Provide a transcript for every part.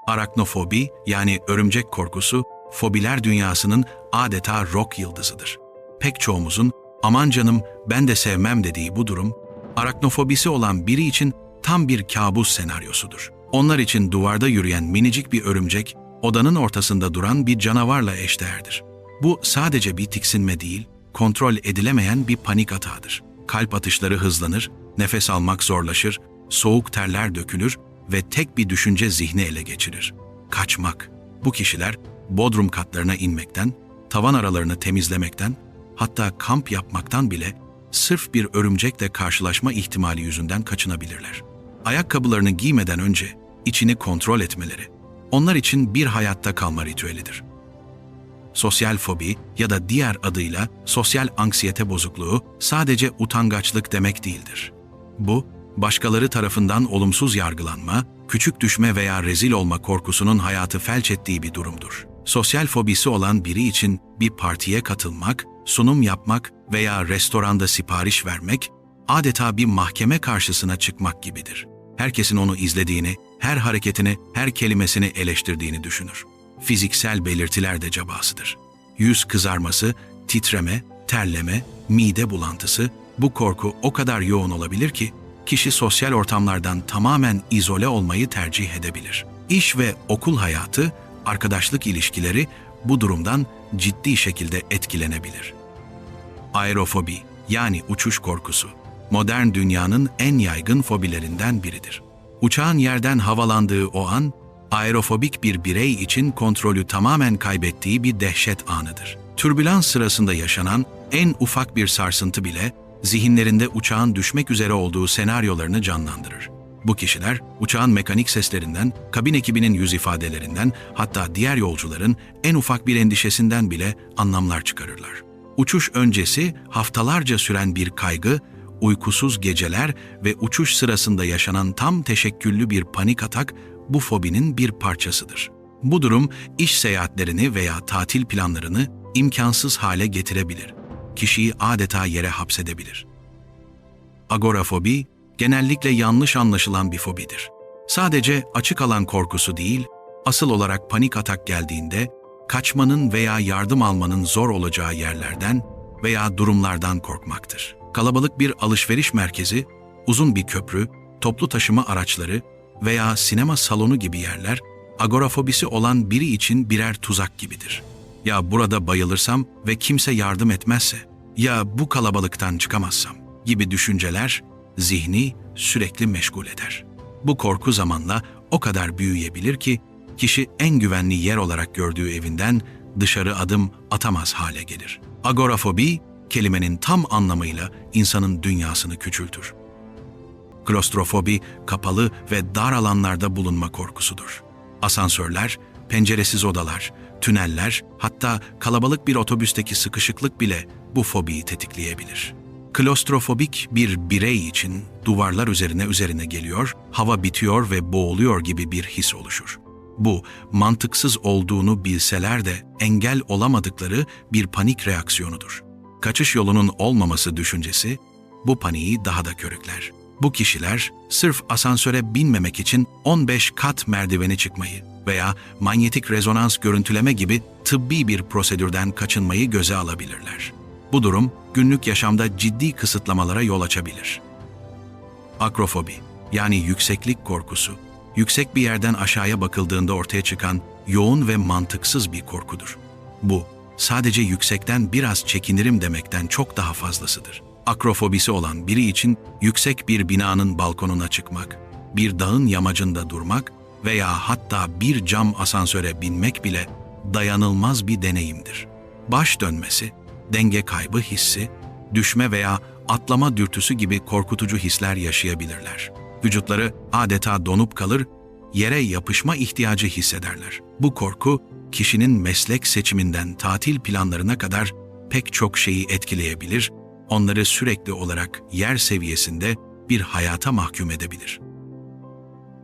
Araknofobi yani örümcek korkusu, fobiler dünyasının adeta rock yıldızıdır. Pek çoğumuzun "aman canım ben de sevmem" dediği bu durum, araknofobisi olan biri için tam bir kabus senaryosudur. Onlar için duvarda yürüyen minicik bir örümcek, odanın ortasında duran bir canavarla eşdeğerdir. Bu sadece bir tiksinme değil, kontrol edilemeyen bir panik atağıdır. Kalp atışları hızlanır, nefes almak zorlaşır, soğuk terler dökülür ve tek bir düşünce zihni ele geçirir: kaçmak. Bu kişiler bodrum katlarına inmekten, tavan aralarını temizlemekten, hatta kamp yapmaktan bile sırf bir örümcekle karşılaşma ihtimali yüzünden kaçınabilirler. Ayakkabılarını giymeden önce içini kontrol etmeleri, onlar için bir hayatta kalma ritüelidir. Sosyal fobi ya da diğer adıyla sosyal anksiyete bozukluğu sadece utangaçlık demek değildir. Bu, başkaları tarafından olumsuz yargılanma, küçük düşme veya rezil olma korkusunun hayatı felç ettiği bir durumdur. Sosyal fobisi olan biri için bir partiye katılmak, sunum yapmak veya restoranda sipariş vermek adeta bir mahkeme karşısına çıkmak gibidir. Herkesin onu izlediğini, her hareketini, her kelimesini eleştirdiğini düşünür. Fiziksel belirtiler de cabasıdır. Yüz kızarması, titreme, terleme, mide bulantısı, bu korku o kadar yoğun olabilir ki kişi sosyal ortamlardan tamamen izole olmayı tercih edebilir. İş ve okul hayatı, arkadaşlık ilişkileri bu durumdan ciddi şekilde etkilenebilir. Aerofobi yani uçuş korkusu, modern dünyanın en yaygın fobilerinden biridir. Uçağın yerden havalandığı o an, aerofobik bir birey için kontrolü tamamen kaybettiği bir dehşet anıdır. Türbülans sırasında yaşanan en ufak bir sarsıntı bile zihinlerinde uçağın düşmek üzere olduğu senaryolarını canlandırır. Bu kişiler uçağın mekanik seslerinden, kabin ekibinin yüz ifadelerinden, hatta diğer yolcuların en ufak bir endişesinden bile anlamlar çıkarırlar. Uçuş öncesi haftalarca süren bir kaygı, uykusuz geceler ve uçuş sırasında yaşanan tam teşekküllü bir panik atak bu fobinin bir parçasıdır. Bu durum iş seyahatlerini veya tatil planlarını imkansız hale getirebilir. Kişiyi adeta yere hapsedebilir. Agorafobi genellikle yanlış anlaşılan bir fobidir. Sadece açık alan korkusu değil, asıl olarak panik atak geldiğinde kaçmanın veya yardım almanın zor olacağı yerlerden veya durumlardan korkmaktır. Kalabalık bir alışveriş merkezi, uzun bir köprü, toplu taşıma araçları veya sinema salonu gibi yerler, agorafobisi olan biri için birer tuzak gibidir. Ya burada bayılırsam ve kimse yardım etmezse, ya bu kalabalıktan çıkamazsam gibi düşünceler zihni sürekli meşgul eder. Bu korku zamanla o kadar büyüyebilir ki kişi en güvenli yer olarak gördüğü evinden dışarı adım atamaz hale gelir. Agorafobi, kelimenin tam anlamıyla insanın dünyasını küçültür. Klostrofobi, kapalı ve dar alanlarda bulunma korkusudur. Asansörler, penceresiz odalar, tüneller, hatta kalabalık bir otobüsteki sıkışıklık bile bu fobiyi tetikleyebilir. Klostrofobik bir birey için duvarlar üzerine geliyor, hava bitiyor ve boğuluyor gibi bir his oluşur. Bu, mantıksız olduğunu bilseler de engel olamadıkları bir panik reaksiyonudur. Kaçış yolunun olmaması düşüncesi bu paniği daha da körükler. Bu kişiler sırf asansöre binmemek için 15 kat merdiveni çıkmayı veya manyetik rezonans görüntüleme gibi tıbbi bir prosedürden kaçınmayı göze alabilirler. Bu durum günlük yaşamda ciddi kısıtlamalara yol açabilir. Akrofobi yani yükseklik korkusu, yüksek bir yerden aşağıya bakıldığında ortaya çıkan yoğun ve mantıksız bir korkudur. Bu, sadece yüksekten biraz çekinirim demekten çok daha fazlasıdır. Akrofobisi olan biri için yüksek bir binanın balkonuna çıkmak, bir dağın yamacında durmak veya hatta bir cam asansöre binmek bile dayanılmaz bir deneyimdir. Baş dönmesi, denge kaybı hissi, düşme veya atlama dürtüsü gibi korkutucu hisler yaşayabilirler. Vücutları adeta donup kalır, yere yapışma ihtiyacı hissederler. Bu korku, kişinin meslek seçiminden tatil planlarına kadar pek çok şeyi etkileyebilir, onları sürekli olarak yer seviyesinde bir hayata mahkum edebilir.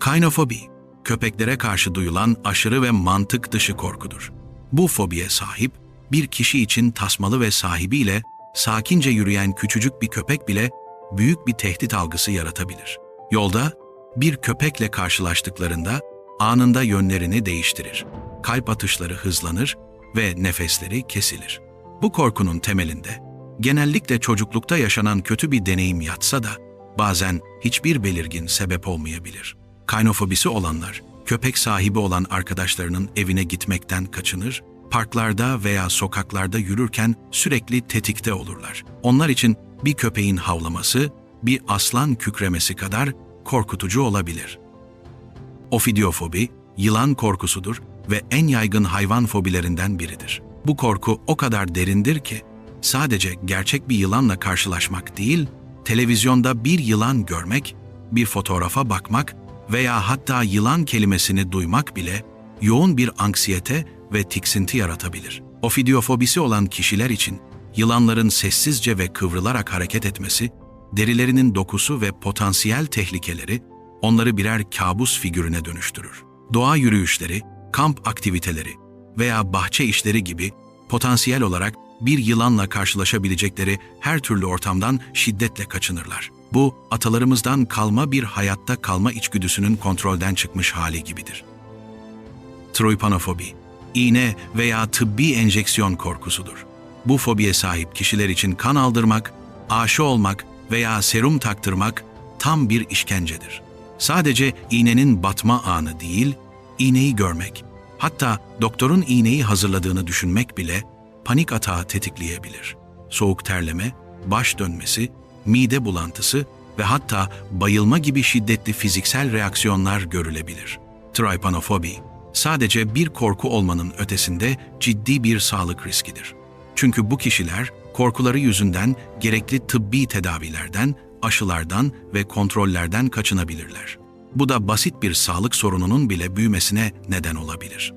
Kainofobi, köpeklere karşı duyulan aşırı ve mantık dışı korkudur. Bu fobiye sahip, bir kişi için tasmalı ve sahibiyle sakince yürüyen küçücük bir köpek bile büyük bir tehdit algısı yaratabilir. Yolda bir köpekle karşılaştıklarında anında yönlerini değiştirir. Kalp atışları hızlanır ve nefesleri kesilir. Bu korkunun temelinde genellikle çocuklukta yaşanan kötü bir deneyim yatsa da bazen hiçbir belirgin sebep olmayabilir. Kaynofobisi olanlar, köpek sahibi olan arkadaşlarının evine gitmekten kaçınır, parklarda veya sokaklarda yürürken sürekli tetikte olurlar. Onlar için bir köpeğin havlaması, bir aslan kükremesi kadar korkutucu olabilir. Ofidiofobi, yılan korkusudur ve en yaygın hayvan fobilerinden biridir. Bu korku o kadar derindir ki, sadece gerçek bir yılanla karşılaşmak değil, televizyonda bir yılan görmek, bir fotoğrafa bakmak veya hatta yılan kelimesini duymak bile yoğun bir anksiyete ve tiksinti yaratabilir. Ofidiofobisi olan kişiler için yılanların sessizce ve kıvrılarak hareket etmesi, derilerinin dokusu ve potansiyel tehlikeleri onları birer kabus figürüne dönüştürür. Doğa yürüyüşleri, kamp aktiviteleri veya bahçe işleri gibi potansiyel olarak bir yılanla karşılaşabilecekleri her türlü ortamdan şiddetle kaçınırlar. Bu, atalarımızdan kalma bir hayatta kalma içgüdüsünün kontrolden çıkmış hali gibidir. Trypanofobi, iğne veya tıbbi enjeksiyon korkusudur. Bu fobiye sahip kişiler için kan aldırmak, aşı olmak veya serum taktırmak tam bir işkencedir. Sadece iğnenin batma anı değil, iğneyi görmek, hatta doktorun iğneyi hazırladığını düşünmek bile panik atağı tetikleyebilir. Soğuk terleme, baş dönmesi, mide bulantısı ve hatta bayılma gibi şiddetli fiziksel reaksiyonlar görülebilir. Trypanofobi, sadece bir korku olmanın ötesinde ciddi bir sağlık riskidir. Çünkü bu kişiler korkuları yüzünden gerekli tıbbi tedavilerden, aşılardan ve kontrollerden kaçınabilirler. Bu da basit bir sağlık sorununun bile büyümesine neden olabilir.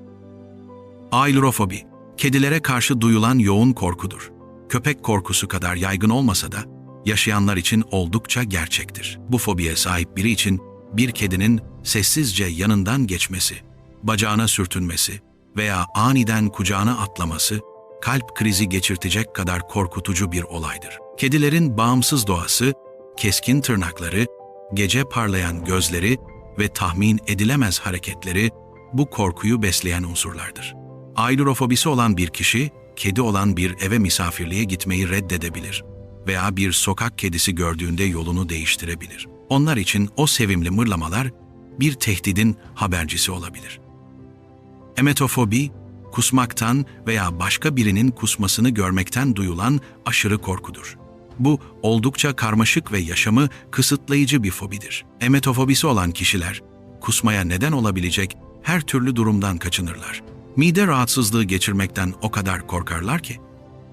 Ailurofobi, kedilere karşı duyulan yoğun korkudur. Köpek korkusu kadar yaygın olmasa da yaşayanlar için oldukça gerçektir. Bu fobiye sahip biri için bir kedinin sessizce yanından geçmesi, bacağına sürtünmesi veya aniden kucağına atlaması kalp krizi geçirtecek kadar korkutucu bir olaydır. Kedilerin bağımsız doğası, keskin tırnakları, gece parlayan gözleri ve tahmin edilemez hareketleri bu korkuyu besleyen unsurlardır. Ailurofobisi olan bir kişi, kedi olan bir eve misafirliğe gitmeyi reddedebilir veya bir sokak kedisi gördüğünde yolunu değiştirebilir. Onlar için o sevimli mırlamalar bir tehdidin habercisi olabilir. Emetofobi, kusmaktan veya başka birinin kusmasını görmekten duyulan aşırı korkudur. Bu oldukça karmaşık ve yaşamı kısıtlayıcı bir fobidir. Emetofobisi olan kişiler, kusmaya neden olabilecek her türlü durumdan kaçınırlar. Mide rahatsızlığı geçirmekten o kadar korkarlar ki,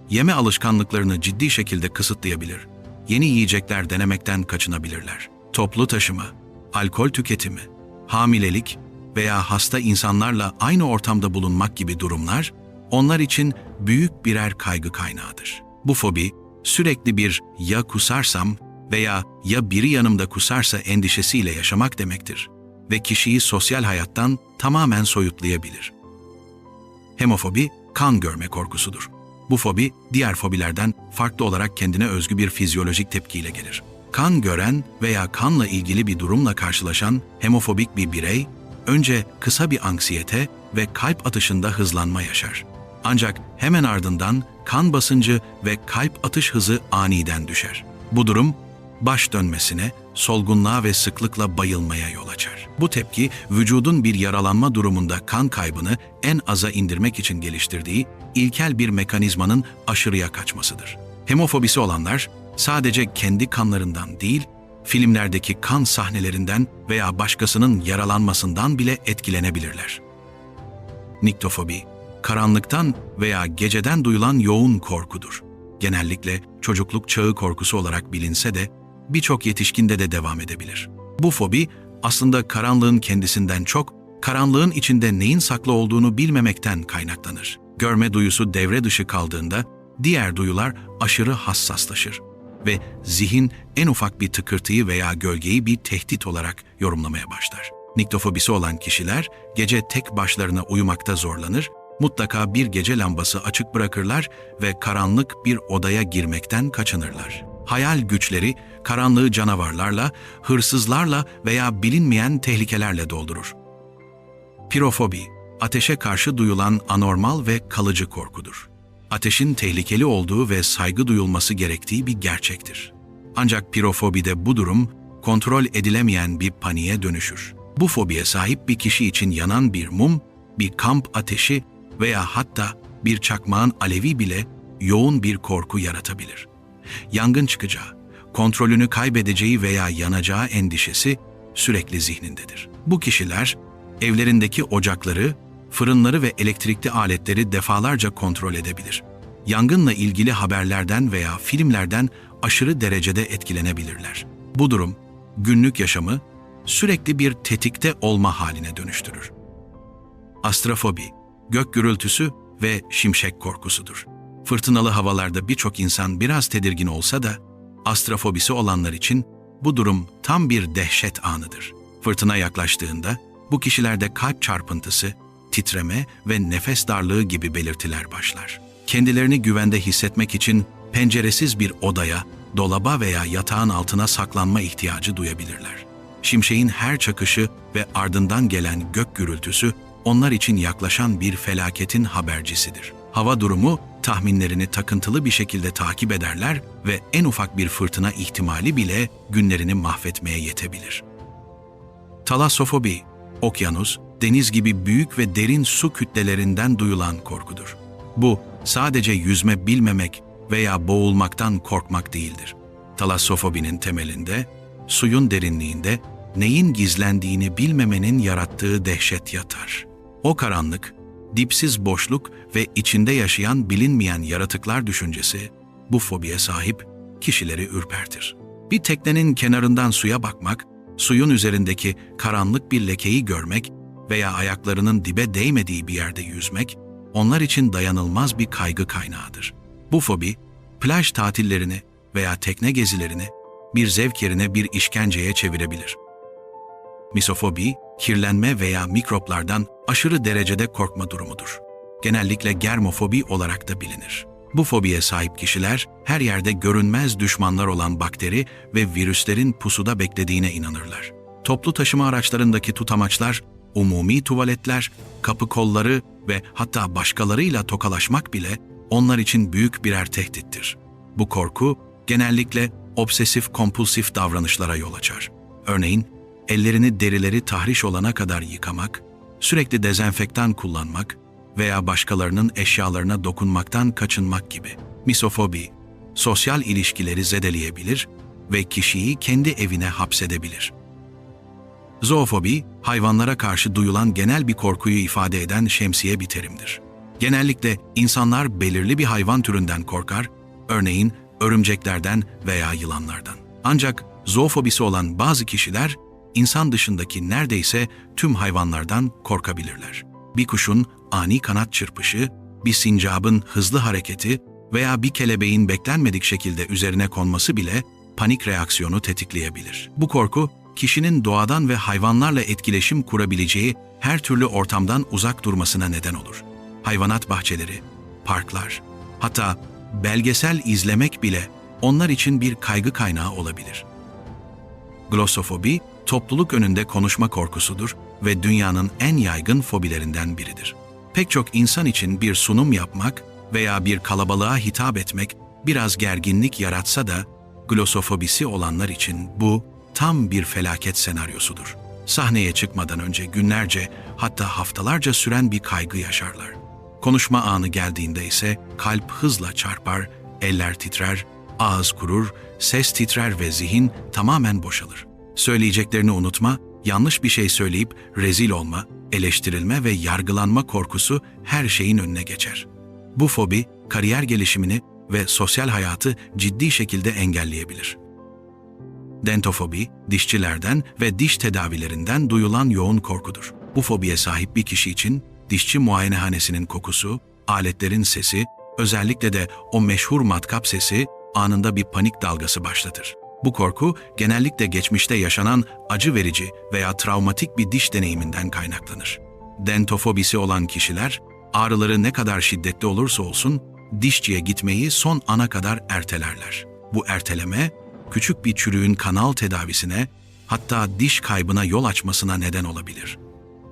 yeme alışkanlıklarını ciddi şekilde kısıtlayabilir, yeni yiyecekler denemekten kaçınabilirler. Toplu taşıma, alkol tüketimi, hamilelik veya hasta insanlarla aynı ortamda bulunmak gibi durumlar, onlar için büyük birer kaygı kaynağıdır. Bu fobi, sürekli bir ya kusarsam veya ya biri yanımda kusarsa endişesiyle yaşamak demektir ve kişiyi sosyal hayattan tamamen soyutlayabilir. Hemofobi, kan görme korkusudur. Bu fobi, diğer fobilerden farklı olarak kendine özgü bir fizyolojik tepkiyle gelir. Kan gören veya kanla ilgili bir durumla karşılaşan hemofobik bir birey, önce kısa bir anksiyete ve kalp atışında hızlanma yaşar. Ancak hemen ardından kan basıncı ve kalp atış hızı aniden düşer. Bu durum, baş dönmesine, solgunluğa ve sıklıkla bayılmaya yol açar. Bu tepki, vücudun bir yaralanma durumunda kan kaybını en aza indirmek için geliştirdiği ilkel bir mekanizmanın aşırıya kaçmasıdır. Hemofobisi olanlar, sadece kendi kanlarından değil, filmlerdeki kan sahnelerinden veya başkasının yaralanmasından bile etkilenebilirler. Niktofobi, karanlıktan veya geceden duyulan yoğun korkudur. Genellikle çocukluk çağı korkusu olarak bilinse de birçok yetişkinde de devam edebilir. Bu fobi aslında karanlığın kendisinden çok, karanlığın içinde neyin saklı olduğunu bilmemekten kaynaklanır. Görme duyusu devre dışı kaldığında diğer duyular aşırı hassaslaşır ve zihin en ufak bir tıkırtıyı veya gölgeyi bir tehdit olarak yorumlamaya başlar. Niktofobisi olan kişiler gece tek başlarına uyumakta zorlanır, mutlaka bir gece lambası açık bırakırlar ve karanlık bir odaya girmekten kaçınırlar. Hayal güçleri karanlığı canavarlarla, hırsızlarla veya bilinmeyen tehlikelerle doldurur. Pirofobi, ateşe karşı duyulan anormal ve kalıcı korkudur. Ateşin tehlikeli olduğu ve saygı duyulması gerektiği bir gerçektir. Ancak pirofobide bu durum kontrol edilemeyen bir paniğe dönüşür. Bu fobiye sahip bir kişi için yanan bir mum, bir kamp ateşi veya hatta bir çakmağın alevi bile yoğun bir korku yaratabilir. Yangın çıkacağı, kontrolünü kaybedeceği veya yanacağı endişesi sürekli zihnindedir. Bu kişiler evlerindeki ocakları, fırınları ve elektrikli aletleri defalarca kontrol edebilir. Yangınla ilgili haberlerden veya filmlerden aşırı derecede etkilenebilirler. Bu durum, günlük yaşamı sürekli bir tetikte olma haline dönüştürür. Astrofobi, gök gürültüsü ve şimşek korkusudur. Fırtınalı havalarda birçok insan biraz tedirgin olsa da, astrofobisi olanlar için bu durum tam bir dehşet anıdır. Fırtına yaklaştığında, bu kişilerde kalp çarpıntısı, titreme ve nefes darlığı gibi belirtiler başlar. Kendilerini güvende hissetmek için penceresiz bir odaya, dolaba veya yatağın altına saklanma ihtiyacı duyabilirler. Şimşeğin her çakışı ve ardından gelen gök gürültüsü onlar için yaklaşan bir felaketin habercisidir. Hava durumu tahminlerini takıntılı bir şekilde takip ederler ve en ufak bir fırtına ihtimali bile günlerini mahvetmeye yetebilir. Talassofobi, okyanus, deniz gibi büyük ve derin su kütlelerinden duyulan korkudur. Bu, sadece yüzme bilmemek veya boğulmaktan korkmak değildir. Talassofobinin temelinde, suyun derinliğinde neyin gizlendiğini bilmemenin yarattığı dehşet yatar. O karanlık, dipsiz boşluk ve içinde yaşayan bilinmeyen yaratıklar düşüncesi, bu fobiye sahip kişileri ürpertir. Bir teknenin kenarından suya bakmak, suyun üzerindeki karanlık bir lekeyi görmek veya ayaklarının dibe değmediği bir yerde yüzmek, onlar için dayanılmaz bir kaygı kaynağıdır. Bu fobi, plaj tatillerini veya tekne gezilerini bir zevk yerine bir işkenceye çevirebilir. Misofobi, kirlenme veya mikroplardan aşırı derecede korkma durumudur. Genellikle germofobi olarak da bilinir. Bu fobiye sahip kişiler her yerde görünmez düşmanlar olan bakteri ve virüslerin pusuda beklediğine inanırlar. Toplu taşıma araçlarındaki tutamaçlar, umumi tuvaletler, kapı kolları ve hatta başkalarıyla tokalaşmak bile onlar için büyük birer tehdittir. Bu korku genellikle obsesif kompulsif davranışlara yol açar. Örneğin, ellerini derileri tahriş olana kadar yıkamak, sürekli dezenfektan kullanmak veya başkalarının eşyalarına dokunmaktan kaçınmak gibi. Misofobi, sosyal ilişkileri zedeleyebilir ve kişiyi kendi evine hapsedebilir. Zoofobi, hayvanlara karşı duyulan genel bir korkuyu ifade eden şemsiye bir terimdir. Genellikle insanlar belirli bir hayvan türünden korkar, örneğin örümceklerden veya yılanlardan. Ancak zoofobisi olan bazı kişiler, insan dışındaki neredeyse tüm hayvanlardan korkabilirler. Bir kuşun ani kanat çırpışı, bir sincabın hızlı hareketi veya bir kelebeğin beklenmedik şekilde üzerine konması bile panik reaksiyonu tetikleyebilir. Bu korku, kişinin doğadan ve hayvanlarla etkileşim kurabileceği her türlü ortamdan uzak durmasına neden olur. Hayvanat bahçeleri, parklar, hatta belgesel izlemek bile onlar için bir kaygı kaynağı olabilir. Glossofobi, topluluk önünde konuşma korkusudur ve dünyanın en yaygın fobilerinden biridir. Pek çok insan için bir sunum yapmak veya bir kalabalığa hitap etmek biraz gerginlik yaratsa da, glossofobisi olanlar için bu tam bir felaket senaryosudur. Sahneye çıkmadan önce günlerce, hatta haftalarca süren bir kaygı yaşarlar. Konuşma anı geldiğinde ise kalp hızla çarpar, eller titrer, ağız kurur, ses titrer ve zihin tamamen boşalır. Söyleyeceklerini unutma, yanlış bir şey söyleyip rezil olma, eleştirilme ve yargılanma korkusu her şeyin önüne geçer. Bu fobi, kariyer gelişimini ve sosyal hayatı ciddi şekilde engelleyebilir. Dentofobi, dişçilerden ve diş tedavilerinden duyulan yoğun korkudur. Bu fobiye sahip bir kişi için dişçi muayenehanesinin kokusu, aletlerin sesi, özellikle de o meşhur matkap sesi anında bir panik dalgası başlatır. Bu korku genellikle geçmişte yaşanan acı verici veya travmatik bir diş deneyiminden kaynaklanır. Dentofobisi olan kişiler, ağrıları ne kadar şiddetli olursa olsun dişçiye gitmeyi son ana kadar ertelerler. Bu erteleme, küçük bir çürüğün kanal tedavisine, hatta diş kaybına yol açmasına neden olabilir.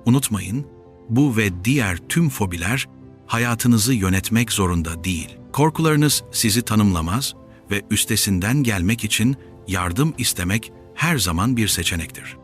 Unutmayın, Bu ve diğer tüm fobiler hayatınızı yönetmek zorunda değil. Korkularınız sizi tanımlamaz ve üstesinden gelmek için yardım istemek her zaman bir seçenektir.